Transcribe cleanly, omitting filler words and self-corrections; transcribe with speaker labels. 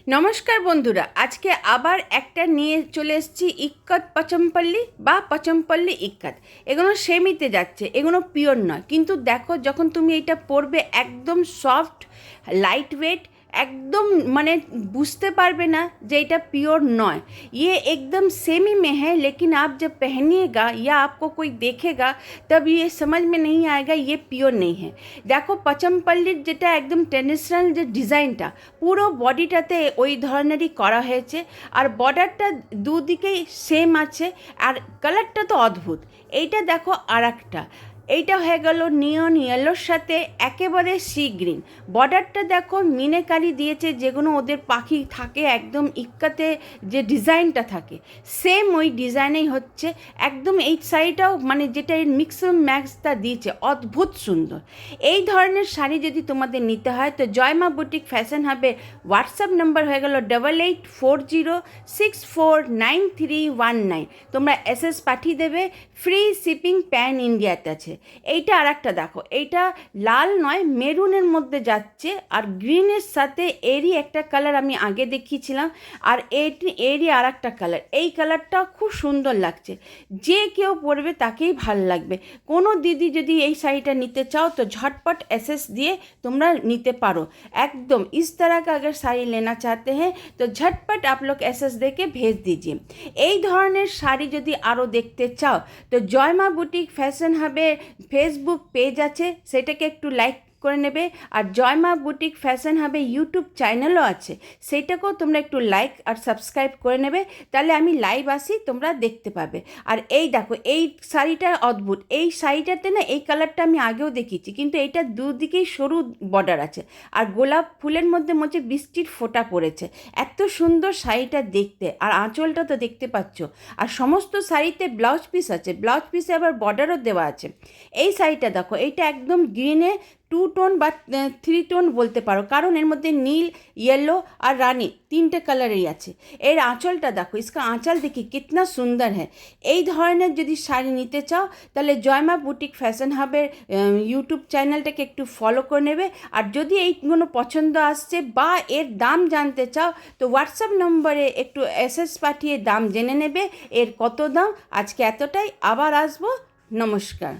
Speaker 1: নমস্কার বন্ধুরা, আজকে আবার একটা নিয়ে চলে এসেছি ইক্কত পচমপল্লি বা পচমপল্লি ইক্কত। এগুলো সেমিতে যাচ্ছে, এগুলো পিওর নয়, কিন্তু দেখো যখন তুমি এটা পরবে একদম সফট, লাইট ওয়েট, একদম মানে বুঝতে পারবে না যে এটা পিওর নয়। ये एकदम सेमी में है, लेकिन आप जब पहनिएगा या आपको कोई देखेगा तब ये समझ में नहीं आएगा ये পিওর नहीं है। দেখো পচমপল্লির যেটা একদম ট্রেডিশনাল যে ডিজাইনটা, পুরো বডিটাতে ওই ধরনেরই করা হয়েছে, আর বর্ডারটা দুদিকেই সেম আছে, আর কালারটা তো অদ্ভুত। এইটা দেখো আর একটা, এইটা হয়ে গেল নিয়ন ইয়েলোর সাথে একেবারে সি গ্রিন। বর্ডারটা দেখো মিনেকারি দিয়েছে, যেগুলো ওদের পাখি থাকে একদম ইক্কাতে যে ডিজাইনটা থাকে সেম ওই ডিজাইনেই হচ্ছে একদম। এই শাড়িটাও মানে যেটা এর মিক্স ম্যাক্সটা দিয়েছে অদ্ভুত সুন্দর। এই ধরনের শাড়ি যদি তোমাদের নিতে হয় তো জয়মা বুটিক ফ্যাশন হাবে হোয়াটসঅ্যাপ নাম্বার হয়ে গেল 8840649319। তোমরা এসএস পাঠিয়ে দেবে, ফ্রি শিপিং প্যান ইন্ডিয়াতে আছে। এইটা আর একটা দেখো, এইটা লাল নয় মেরুনের মধ্যে যাচ্ছে, আর গ্রিনের সাথে এরই একটা কালার আমি আগে দেখিয়েছিলাম, আর এরই আর একটা কালার। এই কালারটা খুব সুন্দর লাগছে, যে কেউ পরবে তাকেই ভালো লাগবে। কোনো দিদি যদি এই শাড়িটা নিতে চাও তো झटपट एसएस दिए तुमरा निते पारो एकदम। इस तरह का अगर শাড়ি लेना चाहते हैं तो झटपट आप लोग एसएस दे के भेज दीजिए। এই ধরনের শাড়ি যদি আরও দেখতে চাও তো জয়মা বুটিক ফ্যাশন হাবে ফেসবুক পেজ আছে, সেটাকে একটু লাইক করে নেবে, আর জয়মা বুটিক ফ্যাশন হাবে ইউটিউব চ্যানেলও আছে, সেটাকেও তোমরা একটু লাইক আর সাবস্ক্রাইব করে নেবে, তাহলে আমি লাইভ আসি তোমরা দেখতে পাবে। আর এই দেখো এই শাড়িটা অদ্ভুত, এই শাড়িটাতে না এই কালারটা আমি আগেও দেখিয়েছি, কিন্তু এইটা দুদিকেই সরু বর্ডার আছে, আর গোলাপ ফুলের মধ্যে মধ্যে বৃষ্টির ফোঁটা পড়েছে। এত সুন্দর শাড়িটা দেখতে, আর আঁচলটা তো দেখতে পাচ্ছ, আর সমস্ত শাড়িতে ব্লাউজ পিস আছে, ব্লাউজ পিসে আবার বর্ডারও দেওয়া আছে। এই শাড়িটা দেখো, এইটা একদম গ্রিনে 2 টোন বা 3 টোন বলতে পারো, কারণ এর মধ্যে নীল, येलो আর রানী তিনটে কালারেরই আছে। এর আঁচলটা দেখো, इसका আঁচল দেখি কিতনা সুন্দর है। এই ধরনের যদি শাড়ি নিতে চাও তাহলে জয়মা বুটিক ফ্যাশন হাবের ইউটিউব চ্যানেলটাকে একটু ফলো করে নেবে। আর যদি এইগুলো পছন্দ আসছে বা এর দাম জানতে চাও তো হোয়াটসঅ্যাপ নম্বরে একটু এসএস পাঠিয়ে দাম জেনে নেবে এর কত দাম। আজকে এতটাই, আবার আসবো, নমস্কার।